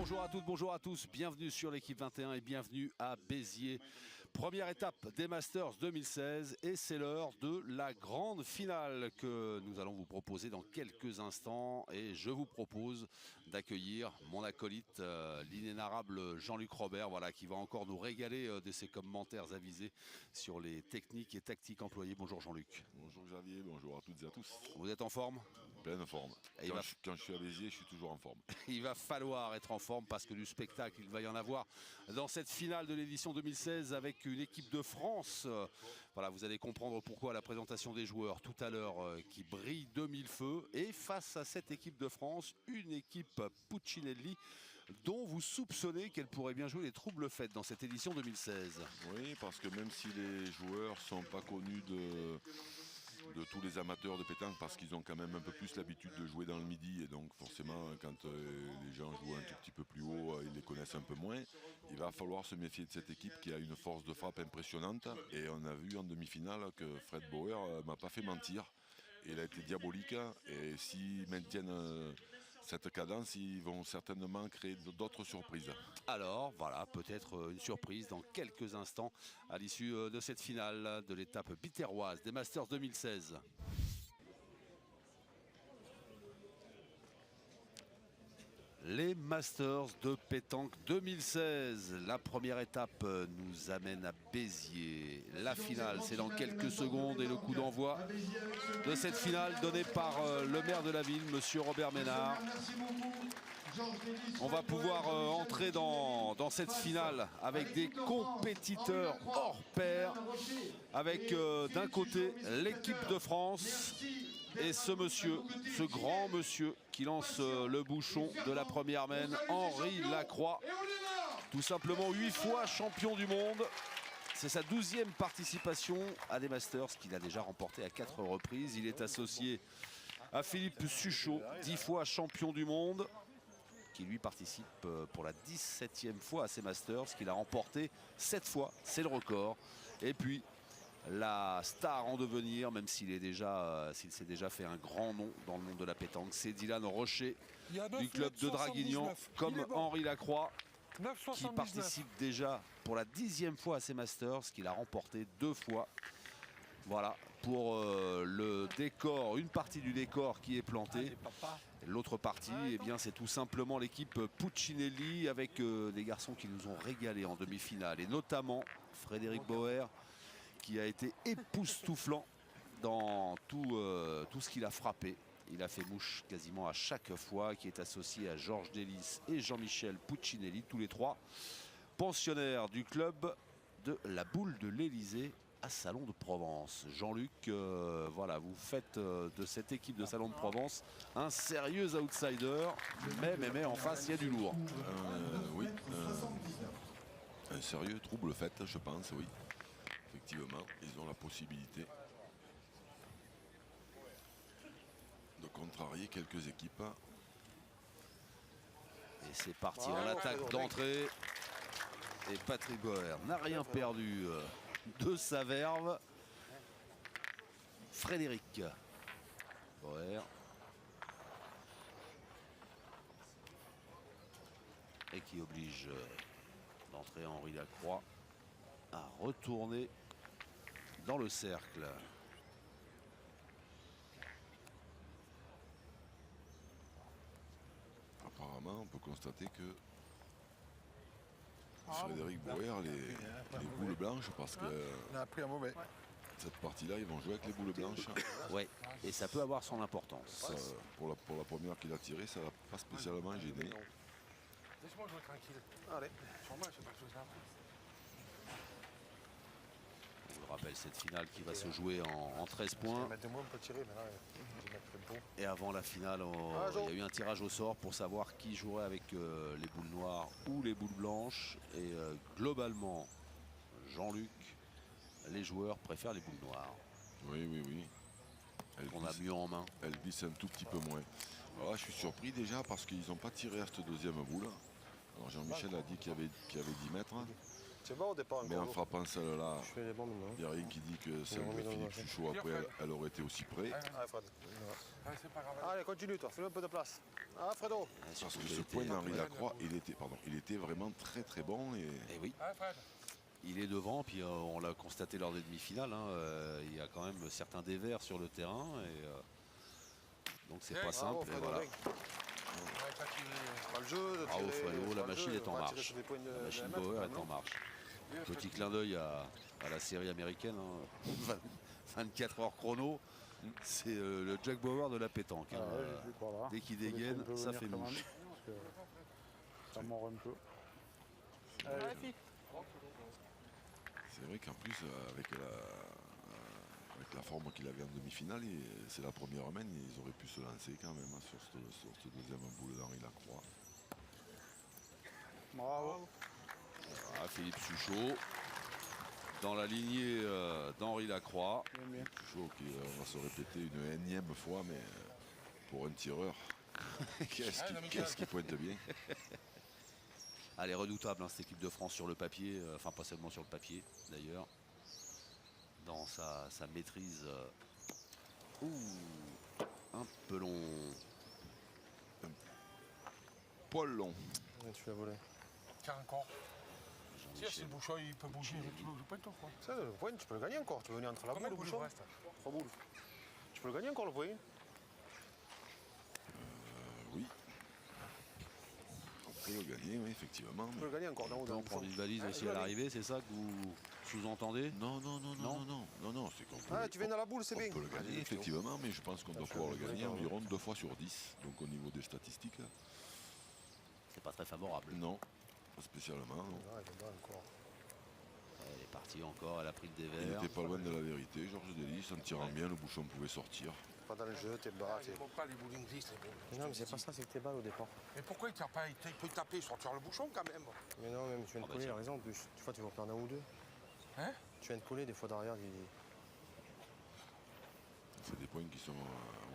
Bonjour à toutes, bonjour à tous, bienvenue sur l'équipe 21 et bienvenue à Béziers. Première étape des Masters 2016 et c'est l'heure de la grande finale que nous allons vous proposer dans quelques instants. Et je vous propose d'accueillir mon acolyte, l'inénarrable Jean-Luc Robert, voilà, qui va encore nous régaler de ses commentaires avisés sur les techniques et tactiques employées. Bonjour Jean-Luc. Bonjour Xavier, bonjour à toutes et à tous. Vous êtes en forme? Pleine forme. Quand je suis à Béziers, je suis toujours en forme. Il va falloir être en forme parce que du spectacle, il va y en avoir dans cette finale de l'édition 2016 avec une équipe de France. Voilà, vous allez comprendre pourquoi la présentation des joueurs tout à l'heure qui brille de mille feux. Et face à cette équipe de France, une équipe Puccinelli dont vous soupçonnez qu'elle pourrait bien jouer les troubles faits dans cette édition 2016. Oui, parce que même si les joueurs ne sont pas connus de tous les amateurs de pétanque, parce qu'ils ont quand même un peu plus l'habitude de jouer dans le midi, et donc forcément quand les gens jouent un tout petit peu plus haut, ils les connaissent un peu moins. Il va falloir se méfier de cette équipe qui a une force de frappe impressionnante, et on a vu en demi-finale que Fred Bauer m'a pas fait mentir. Il a été diabolique, et s'ils maintiennent cette cadence, ils vont certainement créer d'autres surprises. Alors voilà, peut-être une surprise dans quelques instants à l'issue de cette finale de l'étape biterroise des Masters 2016. Les Masters de pétanque 2016. La première étape nous amène à Béziers. La finale, c'est dans quelques secondes et le coup d'envoi de cette finale donné par le maire de la ville, monsieur Robert Ménard. On va pouvoir entrer dans cette finale avec des compétiteurs hors pair, avec d'un côté l'équipe de France et ce monsieur, ce grand monsieur qui lance le bouchon de la première main, Henri Lacroix, tout simplement 8 fois champion du monde. C'est sa 12e participation à des Masters qu'il a déjà remporté à 4 reprises. Il est associé à Philippe Suchot, 10 fois champion du monde, qui lui participe pour la 17e fois à ces Masters, qu'il a remporté 7 fois, c'est le record. Et puis la star en devenir, même s'il s'est déjà fait un grand nom dans le monde de la pétanque, c'est Dylan Rocher du club de Draguignan, comme Henri Lacroix, qui participe déjà pour la 10e fois à ces Masters, qu'il a remporté 2 fois. Voilà pour le décor, une partie du décor qui est plantée. L'autre partie, eh bien, c'est tout simplement l'équipe Puccinelli avec des garçons qui nous ont régalé en demi-finale, et notamment Frédéric Bauer, qui a été époustouflant dans tout ce qu'il a frappé. Il a fait mouche quasiment à chaque fois, qui est associé à Georges Delis et Jean-Michel Puccinelli, tous les trois pensionnaires du club de la Boule de l'Élysée à Salon de Provence. Jean-Luc, voilà, vous faites de cette équipe de Salon de Provence un sérieux outsider, mais en face, il y a du lourd. Oui, un sérieux trouble fait, je pense, oui. Effectivement, ils ont la possibilité de contrarier quelques équipes. Et c'est parti en attaque d'entrée. Et Patrick Bauer n'a rien perdu de sa verve. Frédéric Bauer. Et qui oblige d'entrer Henri Lacroix à retourner dans le cercle. Apparemment, on peut constater que Frédéric Bauer, les boules blanches, parce que cette partie-là, ils vont jouer avec les boules blanches. Ouais, et ça peut avoir son importance. Pour la première qu'il a tirée, ça n'a pas spécialement gêné. Laisse-moi jouer tranquille. Allez, sur moi, c'est pas tout ça. Je vous rappelle cette finale qui va se jouer en 13 points. Et avant la finale, il y a eu un tirage au sort pour savoir qui jouerait avec les boules noires ou les boules blanches. Et globalement, Jean-Luc, les joueurs préfèrent les boules noires. Oui. On a mieux en main. Elle glisse un tout petit peu moins. Alors là, je suis surpris déjà parce qu'ils n'ont pas tiré à cette deuxième boule. Alors Jean-Michel a dit qu'il y avait 10 mètres. C'est bon au départ Mais en encore. frappant celle-là, Je fais les bons maintenant. il n'y a rien qui dit que celle remis de dans le Philippe machin. Suchot, après, elle aurait été aussi près. Allez Fred. C'est pas grave. Allez, continue toi, fais un peu de place. Ah Fredo. Parce que ce point d'Henri Lacroix, il était vraiment très très bon. Et oui. Allez Fred. Il est devant, puis on l'a constaté lors des demi-finales. Hein, il y a quand même certains dévers sur le terrain. Et, donc c'est pas simple. Et voilà. Pas le jeu de Bravo tirer, Fredo, la pas le machine jeu, est en on va marche. tirer sur des points de- La de machine la mettre, Bauer est non en marche. Petit clin d'œil à la série américaine. Hein. 24 heures chrono. C'est le Jack Bauer de la pétanque. Hein. Dès qu'il dégaine, ça fait mouche. Ça mord un peu. c'est vrai qu'en plus, avec la forme qu'il avait en demi-finale, c'est la première main, ils auraient pu se lancer quand même sur ce deuxième boule d'Henri Lacroix. Bravo. Voilà, Philippe Suchot dans la lignée d'Henri Lacroix. Bien. Suchot qui va se répéter une énième fois, mais pour un tireur, qu'est-ce qui pointe bien. Elle est redoutable, hein, cette équipe de France sur le papier, enfin pas seulement sur le papier d'ailleurs, dans sa maîtrise. Un peu long. Poil long. Ouais, tu l'as volé. Tiens encore. Tiens, si Jean-Michel. le bouchon il peut bouger, tu veux pas toi quoi. Ça, le point, tu peux le gagner encore. Tu veux venir entre la Combien boule de et le boules bouchon. reste? 3 boules. Tu peux le gagner encore le point. Oui. On peut le gagner, oui, effectivement. Tu peux le gagner encore dans On peut en prendre une valise aussi à l'arrivée, c'est ça que vous sous-entendez? Non, c'est qu'on peut, Ah, tu viens dans la boule, c'est on bien. peut le gagner, effectivement, mais je pense qu'on doit pouvoir le gagner environ 2 fois sur 10. Donc au niveau des statistiques, C'est pas très favorable. non, pas spécialement. Non. Ah, il est bon encore. Elle est partie encore, elle a pris le Il dévers. n'était pas loin de la vérité, Georges Delis, en tirant bien, le bouchon pouvait sortir. Pas dans le jeu, t'es bas. Il faut pas les bowling glisse, les boules. Mais non, mais c'est pas ça, c'est que t'es bas au départ. Mais pourquoi il tire pas? Il peut taper, sortir le bouchon quand même. Mais non, même tu viens de Ah bah coller, il tiens. a raison en plus. Des fois, tu vas en perdre un ou deux. Hein? Tu viens de coller, des fois derrière, C'est des points qui sont,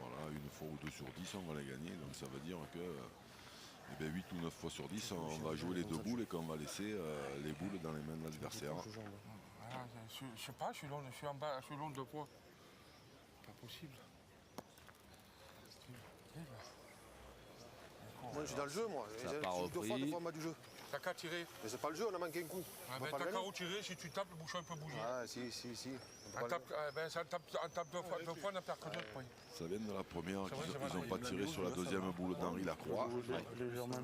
voilà, une fois ou 2 sur 10, on va les gagner. Donc ça veut dire que 8 ou 9 fois sur 10, on va jouer les 2 boules et qu'on va laisser les boules dans les mains de l'adversaire. Ah, je sais pas, je suis en bas, je suis long de poids. Pas possible. Moi, je suis dans le jeu, moi. Ça J'ai part joué 2 fois, repris. 2 fois, du jeu. T'as qu'à tirer. Mais c'est pas le jeu, on a manqué un coup. Ah, On va ben, pas t'as le qu'à gagner. retirer, si tu tapes, le bouchon il peut bouger. Ah, si. On peut On pas tape, ça tape 2 fois, on n'a perdu que 2 points. Ça vient de la première, C'est vrai, qu'ils c'est vrai, n'ont pas tiré sur la deuxième boule d'Henri Lacroix.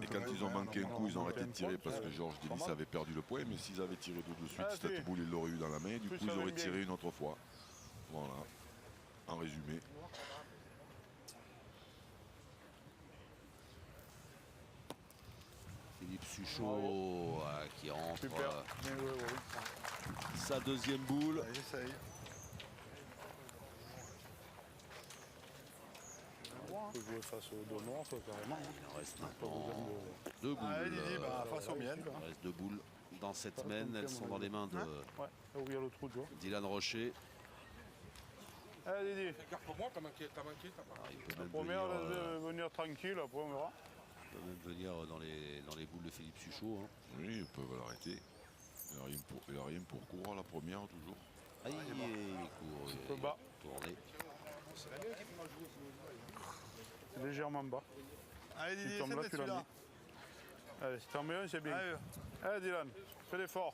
Et quand ils ont manqué un coup, ils ont arrêté de tirer parce que Georges Delis avait perdu le point. Mais s'ils avaient tiré 2 de suite, cette boule, ils l'auraient eu dans la main. Du coup, ils auraient tiré une autre fois. Voilà, en résumé. Philippe Suchot qui rentre Super. sa deuxième boule. J'essaye. On peut jouer face au dos noir, ça, carrément. Il en reste maintenant 2 boules. Allez, Didier, face aux miennes. Il reste 2 boules dans cette semaine. Elles sont dans les mains de Ouais, là où il y a le trou de joie. Dylan Rocher. Allez, Didier. Fais gaffe pour moi, t'as manqué. Alors, il peut même Première, venir, venir tranquille, après on verra. il peut même venir dans les boules de Philippe Suchot. Hein. Oui, ils peuvent l'arrêter. Il n'a rien pour court à la première, toujours. Aïe, il est court. Il peu bas. tourné. Légèrement bas. Allez, Tu Didier, tombes là, c'est tu l'as mis. celui-là. Allez, si t'en mets un, c'est bien. Allez. Allez, Dylan, fais l'effort.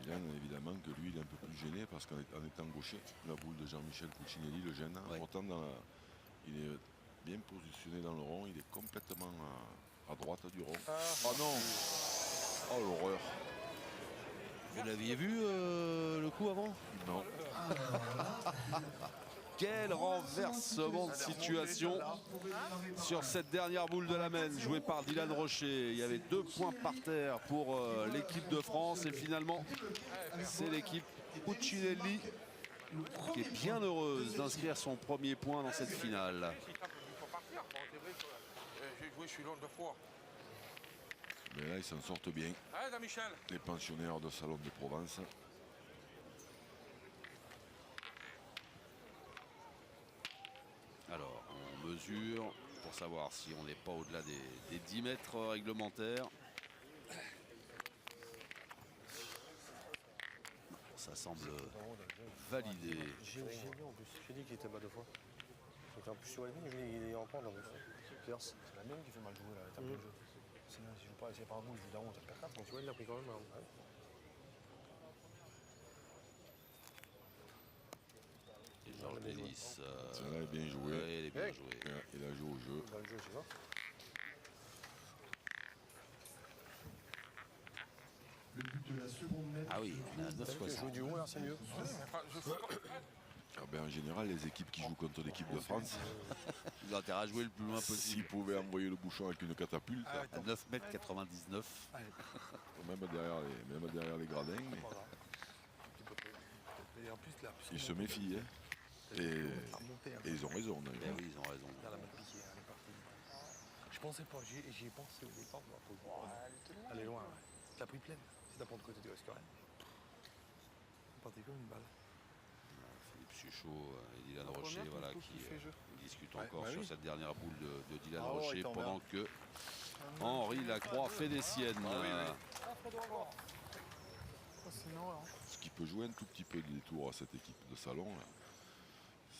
Dylan, évidemment, que lui, il est un peu plus gêné parce qu'en étant gaucher, la boule de Jean-Michel Cuccinelli le gêne. Ouais. Pourtant, il est bien positionné dans le rond. Il est complètement à droite du rond. Oh non! Oh l'horreur! Vous l'aviez vu le coup avant? Non. Quel renversement de situation sur cette dernière boule de la main jouée par Dylan Rocher. Il y avait 2 points par terre pour l'équipe de France et finalement c'est l'équipe Cuccinelli qui est bien heureuse d'inscrire son premier point dans cette finale. Si tape, il faut partir. Bon, c'est vrai que j'ai joué, je suis long 2 fois. Mais là, ils s'en sortent bien. Allez, Jean-Michel. Les pensionnaires de Salon de Provence. Alors on mesure pour savoir si on n'est pas au-delà des 10 mètres réglementaires. ça semble validé. J'ai vu en plus. J'ai dit qu'il était bas 2 fois. Donc en plus sur les lignes, il est en pente en plus. Pierce. C'est la même qui fait mal jouer là, la table de jeu. Sinon, si je joue pas, c'est par un bout, je joue d'avant, tu perds 4. Donc tu vois, il l'a pris quand même. Hein. Et Georges Delis. Celle-là est bien jouée. Ouais, il est bien joué. Il a joué au jeu. Dans le jeu, je sais pas. Ah oui, on a Tu 9,60. joues du haut là, c'est mieux. Ah ben, en général, les équipes qui jouent contre l'équipe de France, Ils ont intérêt à jouer le plus loin s'ils possible. pouvaient envoyer le bouchon avec une catapulte, À 9,99 m. même derrière les gradins, mais Et en plus, là, ils se méfient. Hein. Et ils ont raison Eh d'ailleurs. oui, ils ont raison. elle a mal piqué, elle est partie. Je pensais pas, j'y ai pensé au départ. Elle est loin, ouais. Tu l'as pris pleine. Si t'as pas de côté du restaurant. C'est parti comme une balle. Philippe Suchot et Dylan Rocher voilà, qui discutent encore bah sur oui. cette dernière boule de Dylan Ah ouais, Rocher il t'emmerde. pendant que Henri Lacroix fait des siennes. Ce qui peut jouer un tout petit peu de détour à cette équipe de salon, là,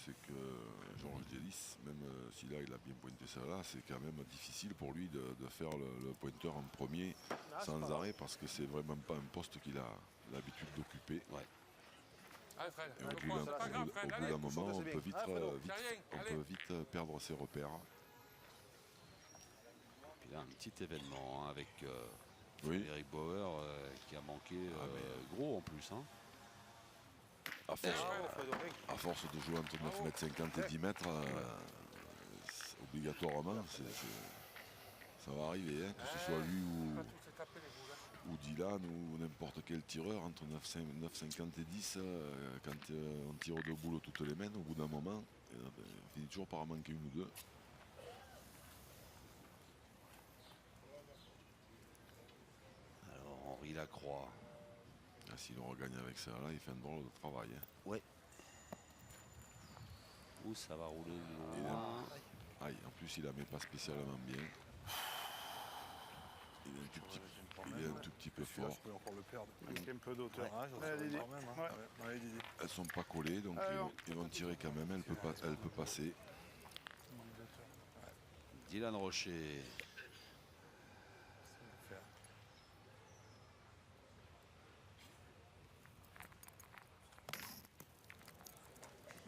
c'est que Georges Delis, même si là il a bien pointé ça là, c'est quand même difficile pour lui de faire le pointeur en premier sans arrêt parce que c'est vraiment pas un poste qu'il a l'habitude d'occuper. Allez, Fred, Et au bout c'est pas grave, Fred, allez. d'un moment, on peut Allez. vite perdre ses repères. Puis là, un petit événement hein, avec Oui, Eric Bauer qui a manqué gros en plus. Hein. à force de jouer entre 9,50 m et 10 mètres, obligatoirement, ça va arriver, hein, que ce soit lui Pas tous se taper les boules, hein. ou Dylan ou n'importe quel tireur entre 9,50 et 10, quand on tire aux deux boules toutes les mains, au bout d'un moment, on finit toujours par en manquer une ou deux. Alors Henri Lacroix. Ah, s'il en regagne avec ça, là, il fait un drôle de travail. Hein. Ouais. Où ça va rouler Il loin. Aïe, en plus, il la met pas spécialement bien. Il est un tout petit peu Celui-là, fort. je peux encore le perdre. Manque un peu d'auteur. Ah, j'en Allez, sais Didier. quand même. Hein. Ouais. Ouais, Didier. Elles sont pas collées, donc Alors. ils vont tirer quand même. Elle peut passer. Dylan Rocher.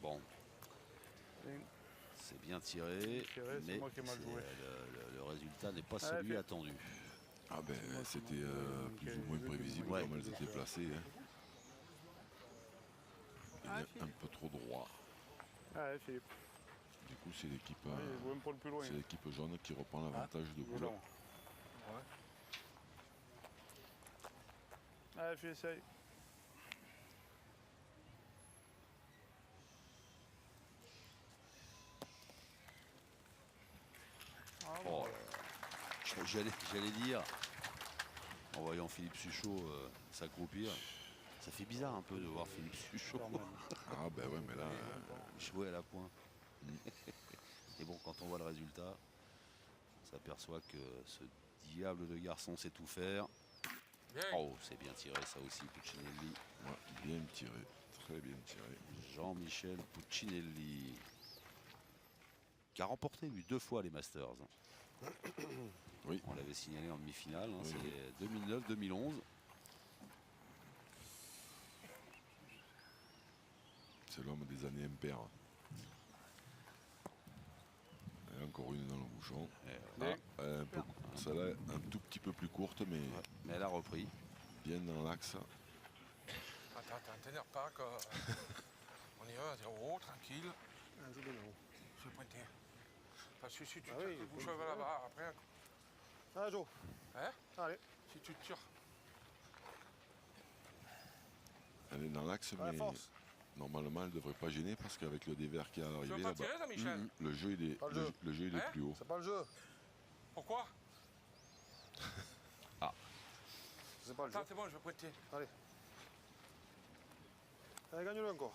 Bon. C'est bien tiré, Tiré, c'est mais moi qui ai mal joué. le résultat n'est pas Allez, celui fais. attendu. Ah ben, c'était plus ou moins prévisible Ouais. comme elles étaient placées. Hein. Il est un peu trop droit. Allez, Philippe. Du coup, c'est l'équipe Allez, joue un peu plus loin. c'est l'équipe jaune qui reprend l'avantage de Joue boule. là. Allez, Philippe, essaye. Oh, j'allais dire, en voyant Philippe Suchot s'accroupir, ça fait bizarre un peu de voir Philippe Suchot Ah ben ouais, mais là, jouer à la pointe. Et bon, quand on voit le résultat, on s'aperçoit que ce diable de garçon sait tout faire. Bien. Oh, c'est bien tiré ça aussi, Puccinelli. ouais, bien tiré. Très bien tiré. Jean-Michel Puccinelli, qui a remporté lui 2 fois les Masters. Oui. On l'avait signalé en demi-finale, hein, Oui, c'est 2009-2011. C'est l'homme des années impaires. Et encore une dans le bouchon. Celle-là un tout petit peu plus courte, mais Mais elle a repris. bien dans l'axe. Attends, t'énerve pas que... On y va, 0, tranquille. Je vais pointer. Parce que si tu tires oui, le bouchon vers là-bas, après, Allez, Joe. hein, Allez. si tu tires, Elle est dans l'axe, Allez, mais force. normalement elle ne devrait pas gêner parce qu'avec le dévers qui est à tu l'arrivée veux pas là-bas, tirer, Jean-Michel le jeu il est, Pas le jeu. le jeu, il est Hein plus haut. C'est pas le jeu. Pourquoi? C'est pas le jeu. Attends, c'est bon, je vais pointer. Allez, gagne-le encore.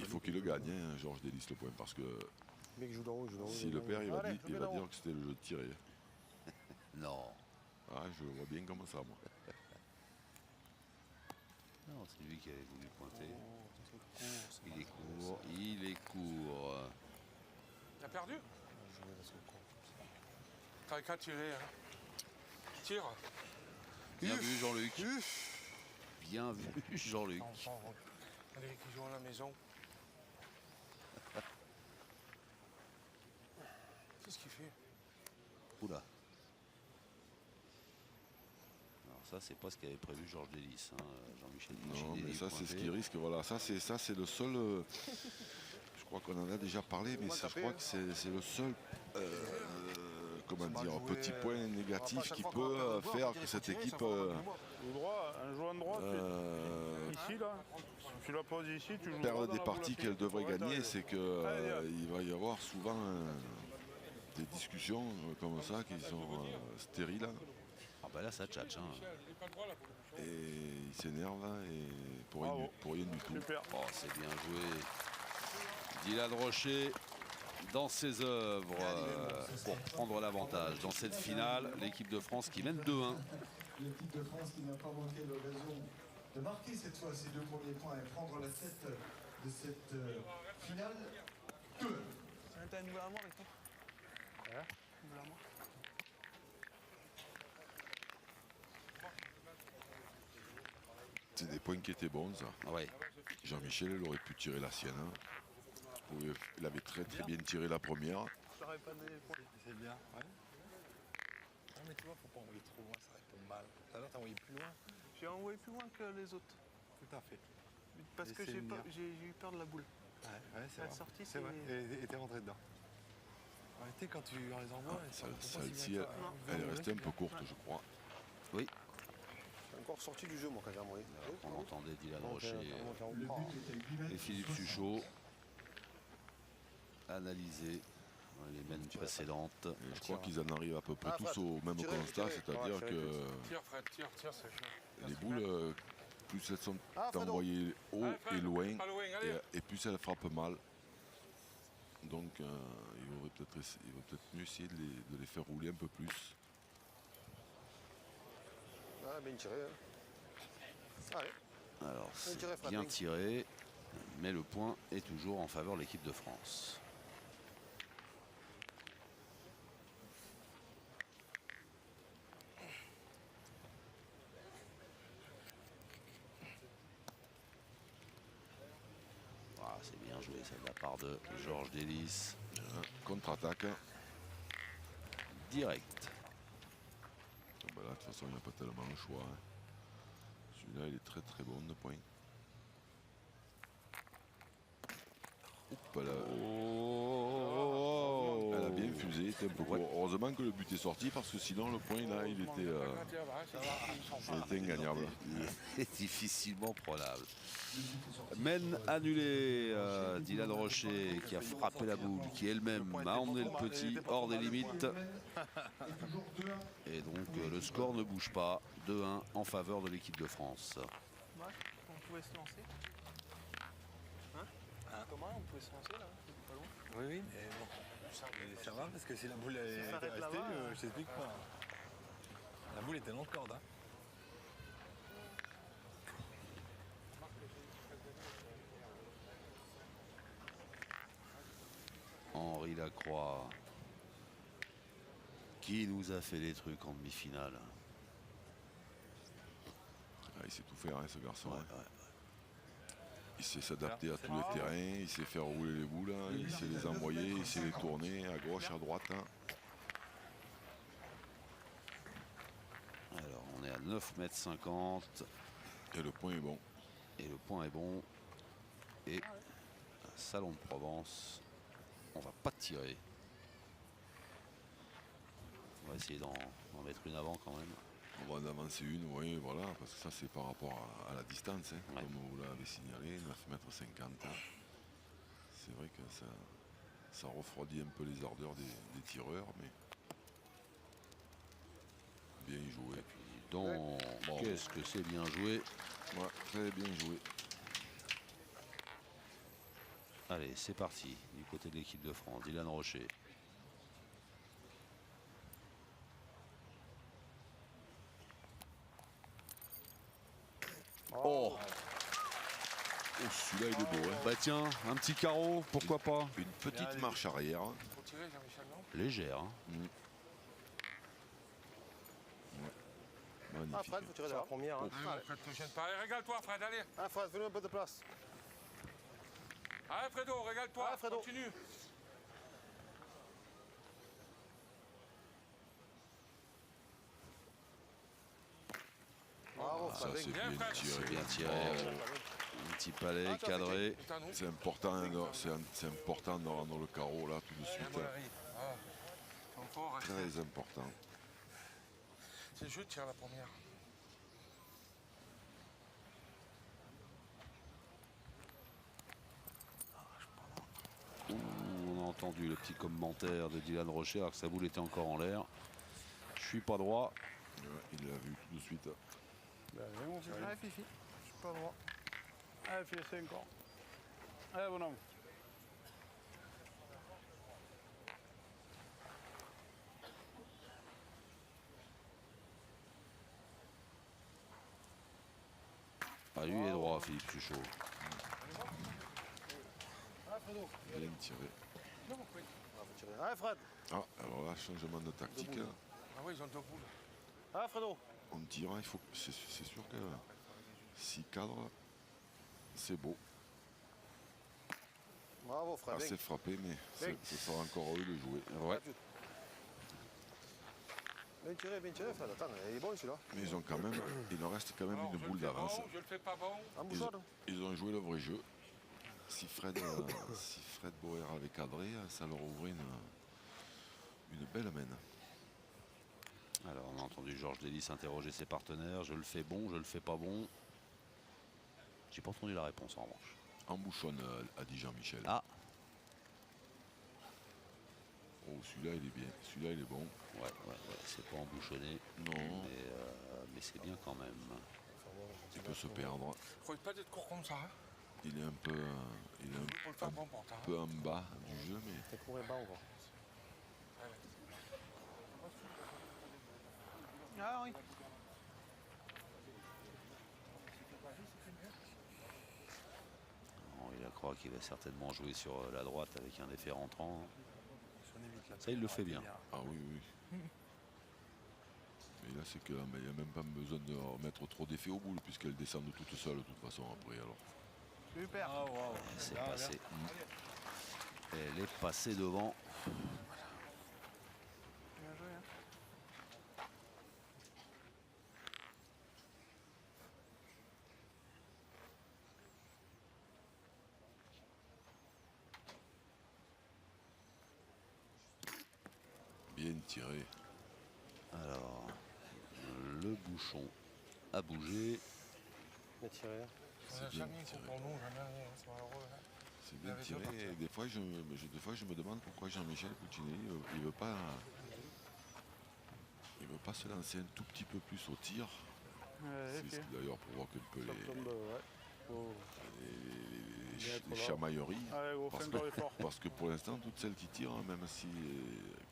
Il faut qu'il le gagne, hein, Georges Delis, le point, parce que Le mec joue d'en haut, il joue d'en haut. s'il le perd, il va, Allez, il va dire que c'était le jeu de tirer. Non. Ah, je le vois bien comme ça, moi. Non, c'est lui qui avait voulu pointer. Oh, c'est Il est court, il est court. Il a perdu. joué dans son camp. T'as qu'à tirer. Hein. Tire. Bien vu Jean-Luc. Bien vu Jean-Luc. Allez, qui joue à la maison. Qu'est-ce qu'il fait? Oula. Alors ça, c'est pas ce qu'avait prévu Georges Delis, hein, Jean-Michel Non, mais Delis ça, c'est ce pointé. qui risque. Voilà, ça, c'est le seul. Je crois qu'on en a déjà parlé, mais je crois que c'est le seul. Comment dire, petit point négatif qui peut faire que cette équipe Tout droit, un joueur de droite, ici, là. Tu la poses ici, tu joues droit perdre dans des la parties boule, qu'elle devrait ouais, gagner, t'arrives. c'est que Allez, il va y avoir souvent des discussions comme ça qui sont stériles, hein, Ah bah là, ça tchatche. Hein. Il est pas droit là pour le bouchon. et il s'énerve hein, et Bravo. pour rien du tout. Super. Oh, c'est bien joué. Dylan Rocher dans ses œuvres pour prendre l'avantage. Dans cette finale, l'équipe de France qui mène 2-1. L'équipe de France qui n'a pas manqué l'occasion de marquer cette fois ses 2 premiers points et prendre la tête de cette finale. 2. T'as une nouvelle armoire avec toi? Hein? Une nouvelle armoire? C'est des points qui étaient bons, ça. Ah ouais. Jean-Michel, il aurait pu tirer la sienne. Hein. Il avait très bien tiré la première. J'aurais pas donné les points. C'est bien, ouais. Non mais tu vois, faut pas envoyer trop loin, ça répond mal. Tout à l'heure, t'as envoyé plus loin. J'ai envoyé plus loin que les autres. Tout à fait. Parce que j'ai eu peur de la boule. Ouais, c'est vrai. Sortie, c'est vrai. Et t'es rentré dedans. En réalité, quand tu les envoies, Celle-ci, elle est restée un peu courte, je crois. Oui. Je suis encore sorti du jeu, moi, quand j'ai envoyé. On entendait Dylan Rocher Le but était 8 mètres. et Philippe Suchot analyser les mènes précédentes. Et je crois qu'ils en arrivent à peu près tous au même constat, c'est-à-dire que Tire, Fred, tire, c'est chaud. les boules, plus elles sont Fred, envoyées haut Allez, Fred, et loin, pas loin, allez. et plus elles frappent mal. Donc il vaut peut-être mieux essayer de les faire rouler un peu plus. Ah, bien tiré. Hein. Allez. Alors c'est tiré, Fred, bien bien. tiré, mais le point est toujours en faveur de l'équipe de France. Ah, c'est bien joué ça de la part de Georges Delis. Contre-attaque. Direct. Bah là, de toute façon, il n'y a pas tellement le choix. Hein. Celui-là, il est très très bon de point. Oups, elle a bien fusé, il était un peu court. Heureusement que le but est sorti parce que sinon le point là il était ingagnable. C'est difficilement prenable. Mène annulé, Dylan Rocher qui a frappé la boule, qui elle-même a emmené le petit hors des limites. Et toujours 2-1. Et donc le score ne bouge pas, 2-1 en faveur de l'équipe de France. Dommage, on pouvait se lancer. Hein? Thomas, on pouvait se lancer là, c'était pas loin. Oui, oui, mais bon, ça va parce que si la boule était s'arrête restée, là-bas, je t'explique pas. La boule était longue corde. Hein. Henri Lacroix qui nous a fait des trucs en demi-finale. Ah, il sait tout faire hein, ce garçon. Ouais, hein. ouais. Il sait s'adapter à tous les terrains, il sait faire rouler les boules, hein, il sait les envoyer, il sait les tourner à gauche, à droite. Hein. Alors on est à 9,50 m Et le point est bon. et le point est bon. Et à Salon de Provence, on va pas tirer. On va essayer d'en mettre une avant quand même. On va en avancer une, oui, voilà, parce que ça c'est par rapport à la distance, hein, Ouais. comme vous l'avez signalé, 9,50 m. C'est vrai que ça refroidit un peu les ardeurs des tireurs, mais bien joué. Donc, qu'est-ce que c'est bien joué. Ouais, très bien joué. Allez, c'est parti du côté de l'équipe de France. Dylan Rocher. Oh, Oh, celui-là, il est beau. Hein. Bah tiens, un petit carreau, pourquoi pas. Une petite marche arrière. Faut tirer, Jean-Michel, non? Légère. Hein. Magnifique. Ah, Fred, faut tirer de la première. Hein. Allez, Fred, te gêne pas. Allez, régale-toi, Fred, allez. Ah, Fred, fais-nous un peu de place. Allez, Fredo, régale-toi. Allez, Fredo. Continue. Bravo, Ça, Fred. c'est Bien, bien Fred. tiré. C'est bien tiré. Un petit palais cadré. C'est à nous. C'est important, c'est important de rendre le carreau là tout de suite. Mon Harry. Ah. Ton fort, reste. Très important. C'est le jeu de tirer la première. Ouh, on a entendu le petit commentaire de Dylan Rocher alors que sa boule était encore en l'air. Je suis pas droit. Ouais, il l'a vu tout de suite. Ben, viens, mon fils. Allez, Fifi. Je suis pas droit. Allez, fais 5 ans. Allez, bonhomme. Ah, lui il est droit, Philippe Suchot. Bien tiré. Ah, faut tirer. Allez, Fred. Ah, alors là, changement de tactique. Hein. Ah oui, ils ont deux boules. Allez, Fredo. On tire, il faut. C'est sûr que si cadre, c'est beau. Bravo, Fred. Assez frappé, mais ce sera encore à eux de jouer. Ouais. Bien tiré, Fred. Attends, il est bon celui-là. Mais ils ont quand même, il en reste quand même Alors, une je le boule fais d'avance. bon, je le fais pas bon. En bouchade. Ils ont joué le vrai jeu. Si Fred Boer avait cadré, ça leur ouvrait une belle mène. Alors on a entendu Georges Delis interroger ses partenaires. Je le fais bon, je le fais pas bon. J'ai pas entendu la réponse en revanche. Embouchonne, a dit Jean-Michel. Ah, Oh, celui-là, il est bien. Celui-là, il est bon. ouais, c'est pas embouchonné. Non, Mais c'est bien quand même. il peut se perdre. Faut pas d'être court comme ça. Hein. Il est un peu, il est un Faut le faire bon pour toi. Hein. peu en bas du jeu, mais T'es couru bas encore. Ah oui. Il croit qu'il va certainement jouer sur la droite avec un effet rentrant. Ça, il le fait bien. ah oui, oui. Mais là, c'est que là, il n'y a même pas besoin de remettre trop d'effet aux boules, puisqu'elles descendent toutes seules de toute façon après. Alors. Super. C'est passé. Elle est passée devant. Bien joué. Hein. Bien tiré. Alors, le bouchon a bougé. Bien tiré. On C'est n'a bien jamais mis tiré. pour nous, jamais rien. C'est malheureux. Hein. C'est bien avait tiré. deux Et des fois, je me demande pourquoi Jean-Michel Coutinelli, il veut pas se lancer un tout petit peu plus au tir. C'est d'ailleurs pour voir un peu les chamailleries. Allez, gros, fais encore effort. Parce que pour l'instant, toutes celles qui tirent, même si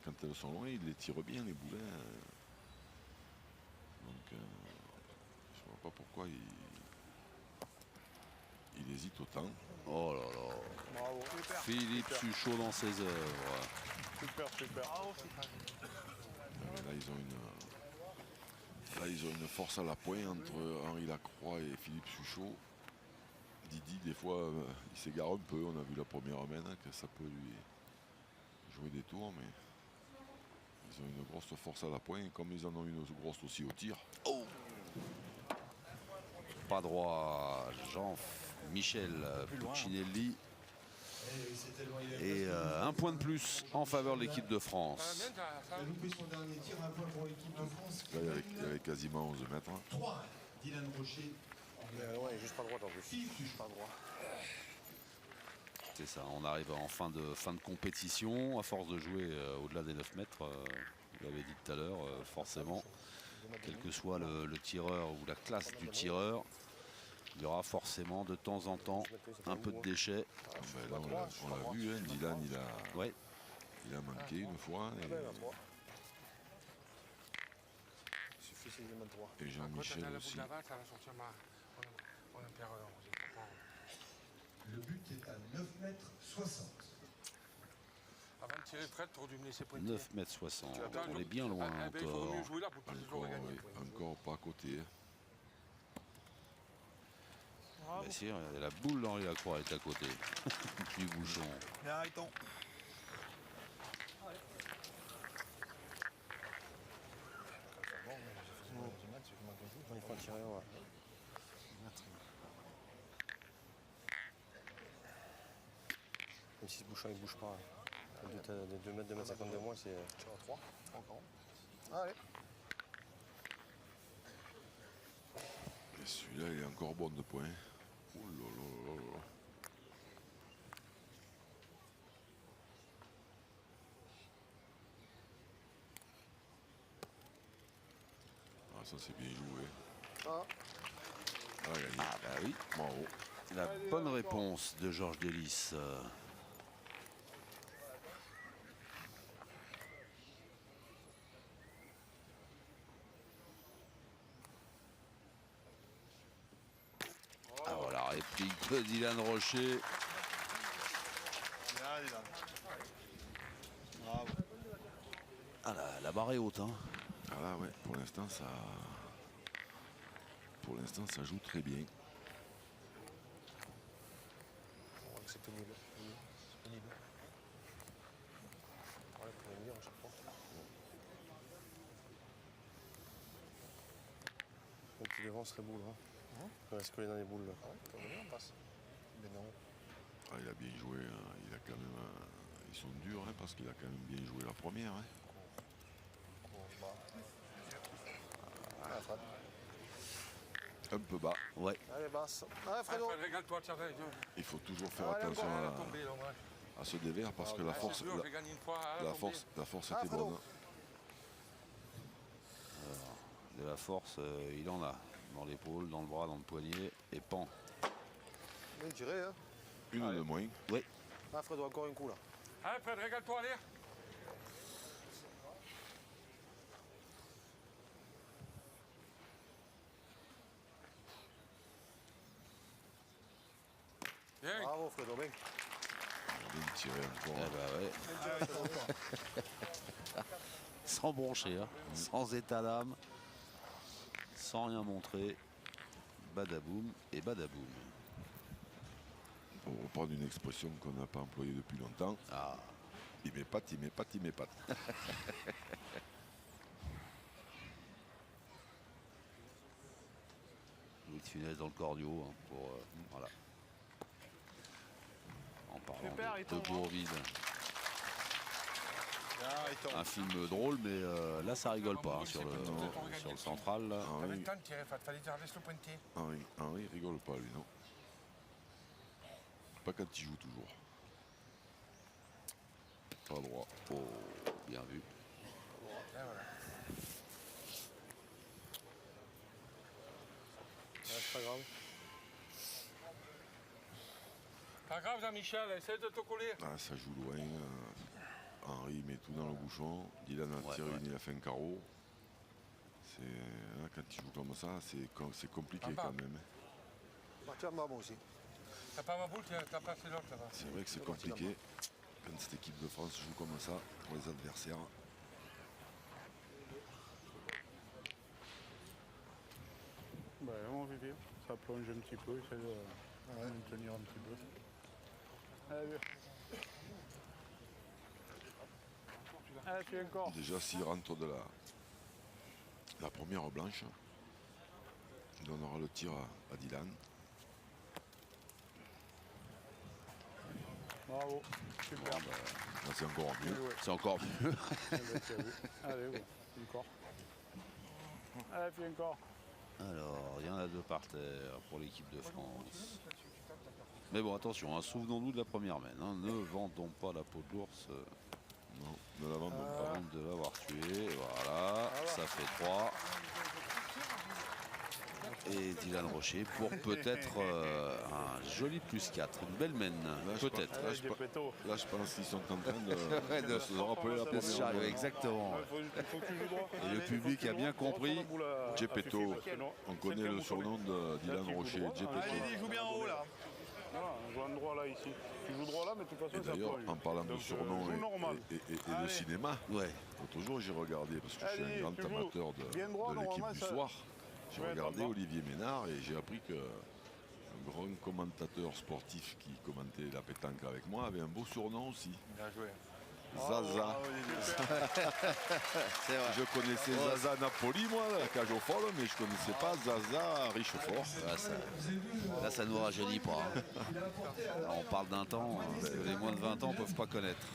quand elles sont loin, ils les tirent bien, les boulets. Donc, je vois pas pourquoi il hésite autant. Oh là là. Bravo. Philippe Suchot dans ses œuvres. Super. Là, ils ont une force à la pointe entre Henri Lacroix et Philippe Suchot. Didi, des fois, il s'égare un peu. On a vu la première mène que ça peut lui jouer des tours, mais ils ont une grosse force à la pointe, comme ils en ont une grosse aussi au tir. Oh, pas droit, Jean-Michel Puccinelli. Et un point de plus en faveur de l'équipe de France. Il a loupé son dernier tir, un point pour l'équipe de France. Là, il y avait quasiment 11 mètres. 3. Dylan Rocher. Ouais, juste pas droite en plus. Philippe Pas droit. C'est ça, on arrive en fin de compétition. À force de jouer au-delà des 9 mètres, vous l'avez dit tout à l'heure, forcément, quel que soit le tireur ou la classe du tireur, il y aura forcément de temps en temps un peu de déchets. Ben là, on l'a vu, hein, Dylan, Ouais. il a manqué une fois. Il suffit suffisamment de droit. Et Quand Jean-Michel t'as la aussi. boule d'avant, ça va sortir mon impérieur. Le but est à 9,60 m. Avant de tirer Fred, tu aurais dû me laisser pointer. 9,60 m. On est bien loin Il faut encore. mieux jouer là pour toujours Encore, gagner. oui, encore pas à côté. Bah si, regardez, la boule d'Henri Lacroix est à côté du bouchon. Et arrêtons. Il faut en tirer, ouais. Même si ce bouchon il bouge pas. Des 2 mètres, 2 mètres 50 de moins, c'est. Tire à 3, encore. Allez. Et celui-là, il est encore bon de points. Oh là là là là. Ah, ça c'est bien joué. Ah. Ah, gagné. Ah bah oui, Bravo. la bonne réponse de Georges Delis. Ah voilà, réplique de Dylan Rocher. Bien, Dylan. Bravo. Ah la barre est haute, hein. Ah là, ouais, pour l'instant, ça joue très bien. On voit que c'est pénible. C'est pénible. Ouais, pour le dire à chaque fois. Le petit devant serait boule. Hein. On va se coller dans les boules là. Ouais, t'as vu, on passe. Mais non. Ah, il a bien joué, hein. Il a quand même. Ils sont durs, hein, parce qu'il a quand même bien joué la première. Hein. Ah, Fred. Un peu bas. Ouais. Allez, basse. Allez, Ah, Fredo. Fred, régale-toi, tiens, viens. Il faut toujours faire Allez, attention encore, Elle a tombé, là, ouais. à ce dévers parce que la Ah, force, c'est dur, j'ai gagné une fois. elle a tombé. la force Ah, était Fredo. bonne. De la force, il en a. Dans l'épaule, dans le bras, dans le poignet et pan. Bien tiré, hein. Une de moins. Oui. Ah, Fredo, encore un coup là. Allez, Fred, régale-toi, allez. Bien. Bravo, Fredo, bien. Bien tiré encore. Eh bah ouais. Sans broncher, hein. Sans état d'âme, sans rien montrer. Badaboum et badaboum. Pour reprendre une expression qu'on n'a pas employée depuis longtemps. Ah. Il m'épate, il m'épate, il m'épate. Louis de Funès dans le cordio, hein, pour voilà. En parlant de Bourville. Ah, il tombe. Un film drôle, mais là ça rigole pas hein, sur le central. Là. T'avais le temps de tirer, Fred. Fallait dire, laisse-le pointer. Henri rigole pas, lui, non. Pas quand il joue toujours. Pas droit. Oh, bien vu. Et voilà. C'est pas grave. Pas grave, Jean-Michel, essaie de te coller. Ah, ça joue loin. Henri met tout dans le bouchon. Dylan a tiré une, il a fait un carreau. Quand il joue comme ça, c'est compliqué quand même. Bah, tiens, moi aussi. T'as pas ma boule, t'as passé l'autre là-bas. C'est vrai que c'est compliqué quand cette équipe de France joue comme ça pour les adversaires. Ben, mon Vivier, ça plonge un petit peu, essaie de maintenir un petit peu. Allez, allez, puis encore. Déjà, s'il rentre de la première blanche, il donnera le tir à Dylan. Bravo, super. Là, c'est encore mieux. C'est encore mieux. Allez, ouais, encore. Allez, puis encore. Alors, il y en a deux par terre pour l'équipe de France. Mais bon, attention, hein, souvenons-nous de la première main. Hein, ne vendons pas la peau de l'ours Non, ne la vendons pas. avant de l'avoir tué. Voilà, ça fait 3. Et Dylan Rocher pour peut-être un joli plus 4, une belle mène, peut-être. Là, je pense qu'ils sont en train de se rappeler la première. Exactement. Faut que tu joues droit. Et le public a bien compris. Gepetto, on connaît le surnom de Dylan Rocher, Gepetto. Allez, il joue bien en haut là. Voilà, on joue en droit là ici. Tu joues droit là, mais de toute Et façon, ça d'ailleurs, plonge. en parlant de Donc, surnom joue normal. et de cinéma, Ouais. l'autre jour j'ai regardé, parce que je suis Allez, un grand tu joues. amateur Bien droit, de l'équipe normalement, du ça- soir, j'ai Ouais, regardé d'accord. Olivier Ménard et j'ai appris que un grand commentateur sportif qui commentait la pétanque avec moi avait un beau surnom aussi, Bien joué. Zaza. C'est vrai. Je connaissais Zaza Napoli, moi, la cage aux folles, mais je connaissais pas Zaza Richefort. Là, ça nous rajeunit pas. Hein. Alors, on parle d'un temps, les moins de 20 ans ne peuvent pas connaître.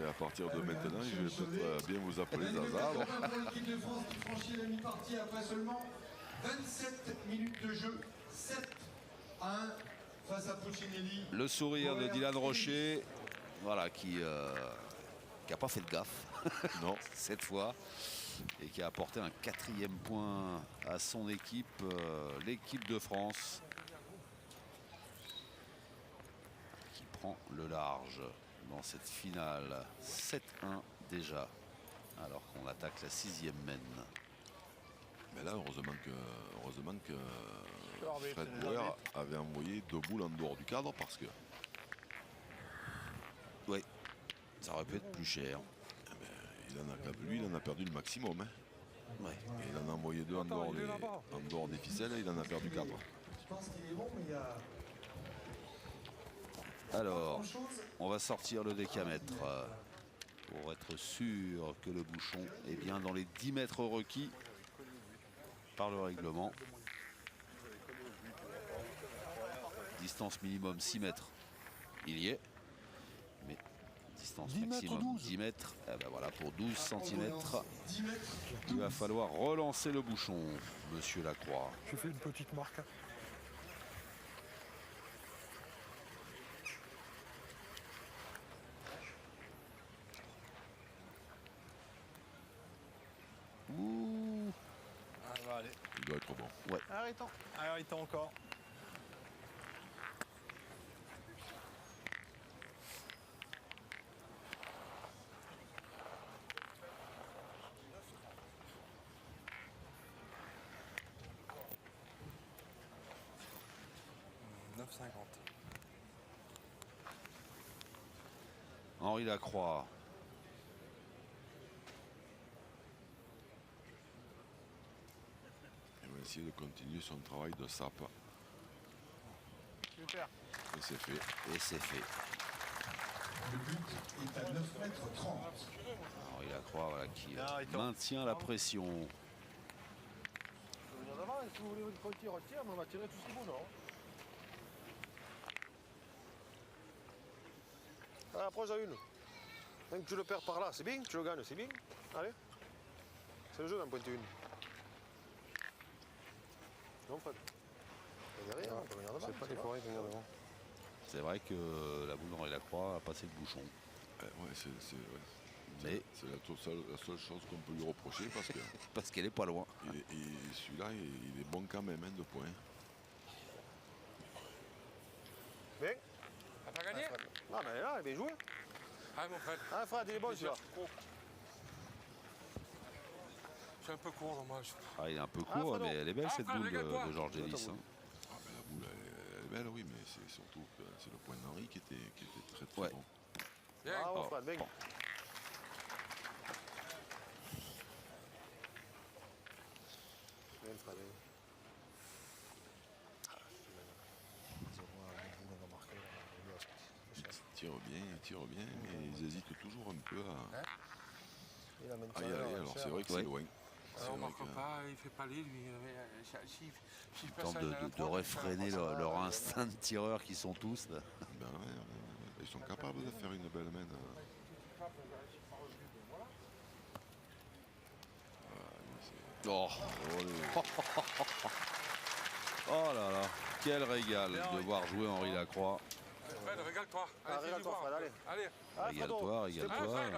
Et à partir de maintenant, je vais peut-être bien vous appeler Zaza. alors. Pour l'équipe de France qui franchit la mi-partie après seulement 27 minutes de jeu. 7-1 face à Puccinelli. Le sourire de Dylan Rocher, voilà, qui n'a pas fait de gaffe Non, cette fois et qui a apporté un 4e point à son équipe, l'équipe de France, qui prend le large dans cette finale. 7-1 déjà, alors qu'on attaque la 6e mène. mais là, heureusement que Fred Bauer avait envoyé 2 boules en dehors du cadre parce que Oui, ça aurait pu être plus cher. lui, il en a perdu le maximum. Hein. Ouais. Et il en a envoyé 2 en dehors des ficelles et il en a perdu 4. Je pense qu'il est bon, mais il y a Alors, grand-chose. on va sortir le décamètre pour être sûr que le bouchon est bien dans les 10 mètres requis par le règlement. Distance minimum 6 mètres, il y est. Mais distance maximum 10 mètres. Eh ben voilà, pour 12 cm, 10 mètres. il va falloir relancer le bouchon, monsieur Lacroix. Je fais une petite marque. Ouh, Ah, va aller. Il doit être bon. Arrêtons. Arrêtons encore. Mmh, 9,50. Henri Lacroix. Il va essayer de continuer son travail de sape. Super. Et c'est fait. Et c'est fait. Le but est à 9 mètres 30. Henri Lacroix, voilà, qui Arrêtons. maintient la pression. Si vous voulez qu'on tire, on tire, mais on va tirer tout ce qui bouge. Allez, approche à une. Même que tu le perds par là, c'est bien. Tu le gagnes, c'est bien. Allez. C'est le jeu d'en pointer une. Non, Fred. Derrière, on peut venir devant. C'est pas des forêts, venir devant. C'est vrai que la boule d'Henri Lacroix a passé le bouchon. Ouais, Mais c'est la seule chose qu'on peut lui reprocher parce que parce qu'elle est pas loin. celui-là, il est bon quand même, hein, de points. Bien. T'as pas gagné? Non, mais là, il est bien joué. Allez, mon Fred. Ah, Fred, il est bon celui-là. Je suis un peu court, dommage. Ah, il est un peu court, Fredo. mais elle est belle Ah, cette Fred, boule regarde-toi. de Georges Ellis. Hein. Ah, ben, la boule, elle est belle, oui, mais c'est surtout que c'est le point d'Henri qui était très très Ouais. bon. Bien. Bravo, Fred, bien. Bien, Fred. Il tire bien, mais ils hésitent toujours un peu à Il amène y aller. Alors c'est vrai que c'est Ouais. loin. On C'est ne vrai marque que- pas, il fait pas lui. Ils tentent de réfréner leur instinct de tireur qui sont tous. Là. Ben ouais, ils sont capables de faire une belle main. Oh. Oh là là, quel régal de voir jouer Henri Lacroix. Fred, régale-toi. Ah, Allez, régale-toi, fais-y voir. Fred, allez. Allez. Régale-toi, Allez, régale-toi. Fred.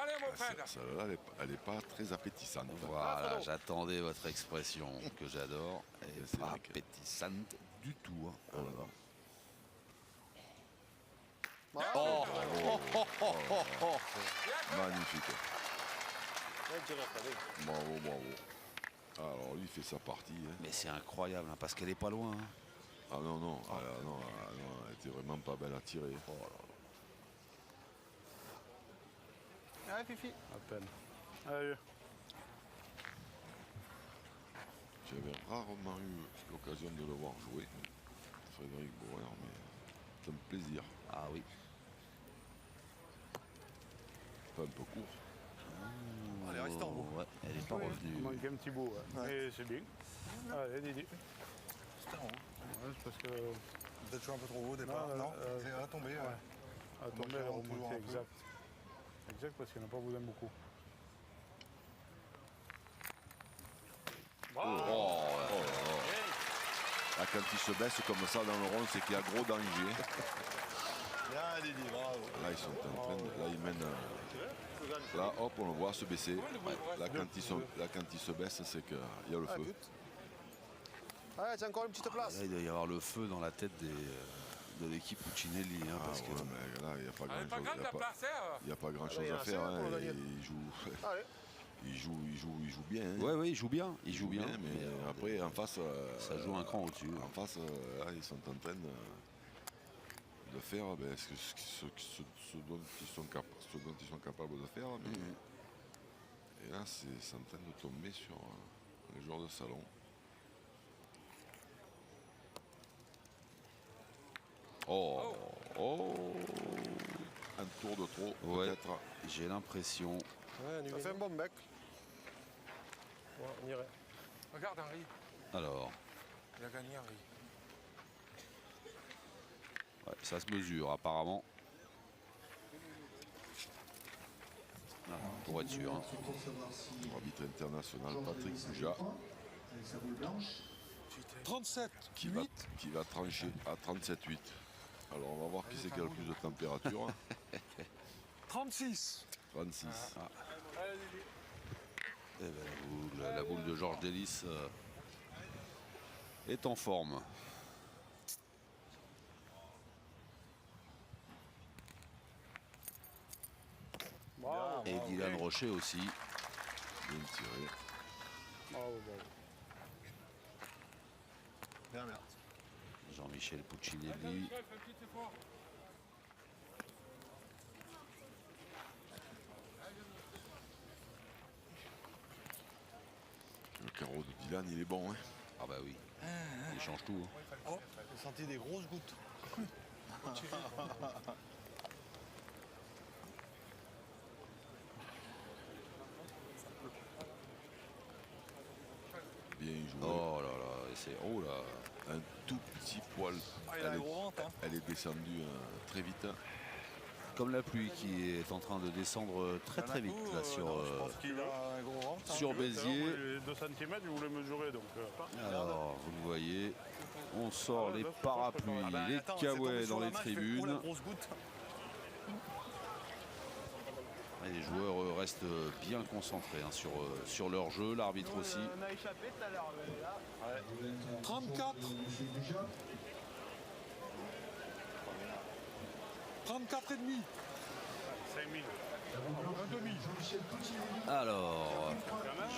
Allez, mon Fred. Celle-là, elle est pas très appétissante. Voilà, j'attendais votre expression que j'adore. Elle C'est n'est pas vrai que- appétissante du tout. Hein. Oh là là. Magnifique. Bien tiré, Fred, bien. Bravo, bravo. Alors lui, il fait sa partie. Hein. Mais c'est incroyable, hein, parce qu'elle est pas loin. Hein. Ah non, non, non, elle était vraiment pas belle à tirer. Oh là là. Ah, Fifi. À peine. Allez. J'avais rarement eu l'occasion de le voir jouer. Frédéric Bauer, mais c'est un plaisir. Ah oui. Pas un peu court. Allez, reste en haut. Ouais, elle n'est pas Il revenue. manque un petit bout. Ouais. Mais c'est bien. Allez, Didi. C'était en haut. Ouais, c'est parce que. Peut-être joué un peu trop haut au départ. Non, Non, c'est à tomber. Ouais. À tomber, elle est toujours un remontée, peu. exact. Exact, parce qu'il n'a pas besoin beaucoup. Oh là là. Là, quand il se baisse comme ça dans le rond, c'est qu'il y a gros danger. Bien, Didi, bravo. Là, ils sont en train de. Là, ils mènent. Là, hop, on le voit se baisser. Là, quand ils se baissent, c'est qu'il y a le feu. Ouais, c'est encore une petite place. Là, il doit y avoir le feu dans la tête de l'équipe Puccinelli. Hein, parce que... Ouais, mais là, il n'y a pas Elle est pas grand-chose. grande la place, hein. Il n'y a pas grand-chose il y en à a faire. cinq Hein, pour et gagner. il Allez. joue bien. Hein. Ouais, il joue bien. Il joue bien. mais après, en face. Ça joue un cran au-dessus. En face, là, ils sont en train de faire ce dont ils sont capables de faire. Mais... Et là, c'est en train de tomber sur les joueurs de salon. Oh, un tour de trop, Ouais. peut-être. J'ai l'impression. Ça fait un bon bec. Ouais, on irait. Regarde Henri. Alors, Il a gagné Henri. ouais, ça se mesure apparemment. Ah, pour être sûr. Hein. Arbitre international Patrick Bouja Avec sa boule blanche. 37. qui va trancher à 37,8. Alors on va voir qui c'est qui a le plus de température. 36. 36. Eh ben, la boule de Georges Delis est en forme. Bravo. Et Dylan Rocher aussi. Bien tiré. Bravo, bravo. Bien, bien. Jean-Michel Puccinelli. Le carreau de Dylan, il est bon. Hein. Ah bah oui. Il change tout. Hein. Oh, j'ai senti des grosses gouttes. Bien joué. Oh là là. Oh là. Un tout petit poil. Ah, il a un gros ventre. Hein. Elle est descendue très vite. Comme la pluie qui est en train de descendre très très vite là, Je pense qu'il a un gros ventre. sur Béziers. Les 2 cm, vous voulez mesurer donc. Alors, vous le voyez, on sort les parapluies, Ah bah, les attends, c'est tombé caouets sur dans la les main, je fais, oh, la tribunes. grosse goutte. Et les joueurs restent bien concentrés hein, sur leur jeu, l'arbitre aussi. On a échappé tout à l'heure. 34. 34 et demi. 5000. Alors,